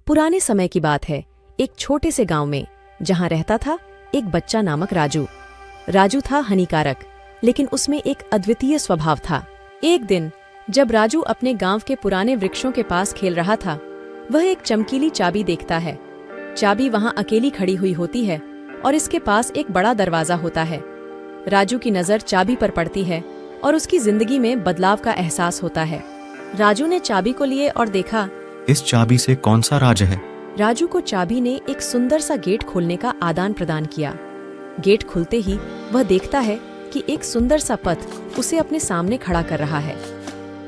पुराने समय की बात है, एक छोटे से गांव में, जहां रहता था एक बच्चा नामक राजू। राजू था हानिकारक, लेकिन उसमें एक अद्वितीय स्वभाव था। एक दिन जब राजू अपने गांव के पुराने वृक्षों के पास खेल रहा था, वह एक चमकीली चाबी देखता है। चाबी वहां अकेली खड़ी हुई होती है और इसके पास एक बड़ा दरवाजा होता है। राजू की नजर चाबी पर पड़ती है और उसकी जिंदगी में बदलाव का एहसास होता है। राजू ने चाबी को लिए और देखा, इस चाबी से कौन सा राज है? राजू को चाबी ने एक सुंदर सा गेट खोलने का आदान प्रदान किया। गेट खुलते ही वह देखता है कि एक सुंदर सा पथ उसे अपने सामने खड़ा कर रहा है।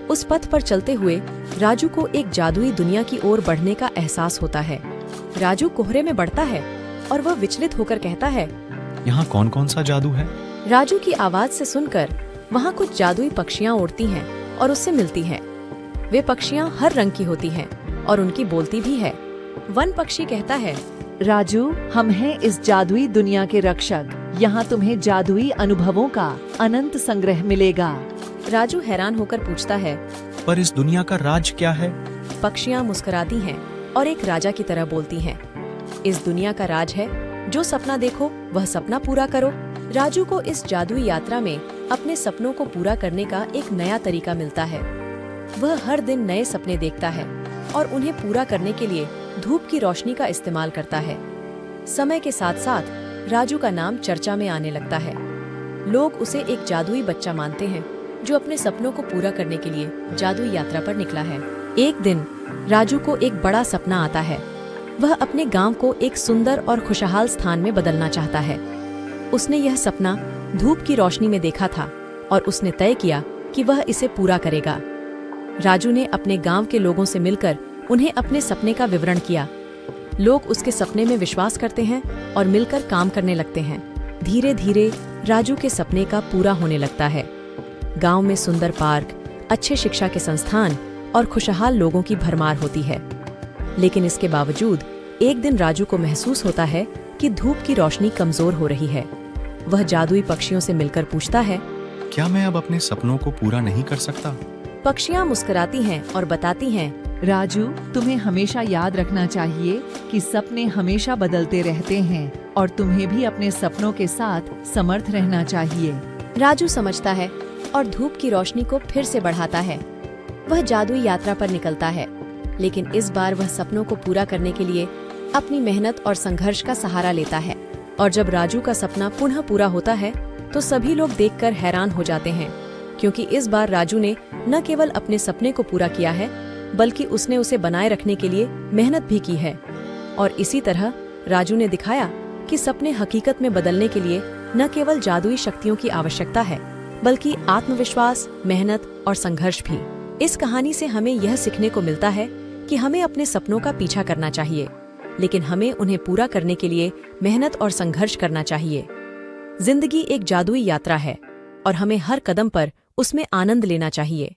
उस पथ पर चलते हुए राजू को एक जादुई दुनिया की ओर बढ़ने का एहसास होता है। राजू कोहरे में बढ़ता है और वह विचलित होकर कहता है, यहाँ कौन कौन सा जादू है? राजू की आवाज से सुनकर वहाँ कुछ जादुई पक्षियाँ उड़ती हैं और उससे मिलती हैं। वे पक्षियाँ हर रंग की होती हैं और उनकी बोलती भी है। वन पक्षी कहता है, राजू, हम हैं इस जादुई दुनिया के रक्षक। यहाँ तुम्हें जादुई अनुभवों का अनंत संग्रह मिलेगा। राजू हैरान होकर पूछता है, पर इस दुनिया का राज क्या है? पक्षियाँ मुस्कुराती हैं और एक राजा की तरह बोलती हैं, इस दुनिया का राज है, जो सपना देखो वह सपना पूरा करो। राजू को इस जादुई यात्रा में अपने सपनों को पूरा करने का एक नया तरीका मिलता है। वह हर दिन नए सपने देखता है और उन्हें पूरा करने के लिए धूप की रोशनी का इस्तेमाल करता है। समय के साथ साथ राजू का नाम चर्चा में आने लगता है। लोग उसे एक जादुई बच्चा मानते हैं जो अपने सपनों को पूरा करने के लिए जादुई यात्रा पर निकला है। एक दिन राजू को एक बड़ा सपना आता है। वह अपने गांव को एक सुंदर और खुशहाल स्थान में बदलना चाहता है। उसने यह सपना धूप की रोशनी में देखा था और उसने तय किया कि वह इसे पूरा करेगा। राजू ने अपने गांव के लोगों से मिलकर उन्हें अपने सपने का विवरण किया। लोग उसके सपने में विश्वास करते हैं और मिलकर काम करने लगते हैं। धीरे धीरे राजू के सपने का पूरा होने लगता है। गांव में सुंदर पार्क, अच्छे शिक्षा के संस्थान और खुशहाल लोगों की भरमार होती है। लेकिन इसके बावजूद एक दिन राजू को महसूस होता है कि धूप की रोशनी कमजोर हो रही है। वह जादुई पक्षियों से मिलकर पूछता है, क्या मैं अब अपने सपनों को पूरा नहीं कर सकता? पक्षियाँ मुस्कुराती हैं और बताती हैं, राजू, तुम्हें हमेशा याद रखना चाहिए कि सपने हमेशा बदलते रहते हैं और तुम्हें भी अपने सपनों के साथ समर्थ रहना चाहिए। राजू समझता है और धूप की रोशनी को फिर से बढ़ाता है। वह जादुई यात्रा पर निकलता है, लेकिन इस बार वह सपनों को पूरा करने के लिए अपनी मेहनत और संघर्ष का सहारा लेता है। और जब राजू का सपना पुनः पूरा होता है तो सभी लोग देखकर हैरान हो जाते हैं, क्योंकि इस बार राजू ने न केवल अपने सपने को पूरा किया है, बल्कि उसने उसे बनाए रखने के लिए मेहनत भी की है। और इसी तरह राजू ने दिखाया कि सपने हकीकत में बदलने के लिए न केवल जादुई शक्तियों की आवश्यकता है, बल्कि आत्मविश्वास, मेहनत और संघर्ष भी। इस कहानी से हमें यह सीखने को मिलता है कि हमें अपने सपनों का पीछा करना चाहिए, लेकिन हमें उन्हें पूरा करने के लिए मेहनत और संघर्ष करना चाहिए। जिंदगी एक जादुई यात्रा है और हमें हर कदम पर उसमें आनंद लेना चाहिए।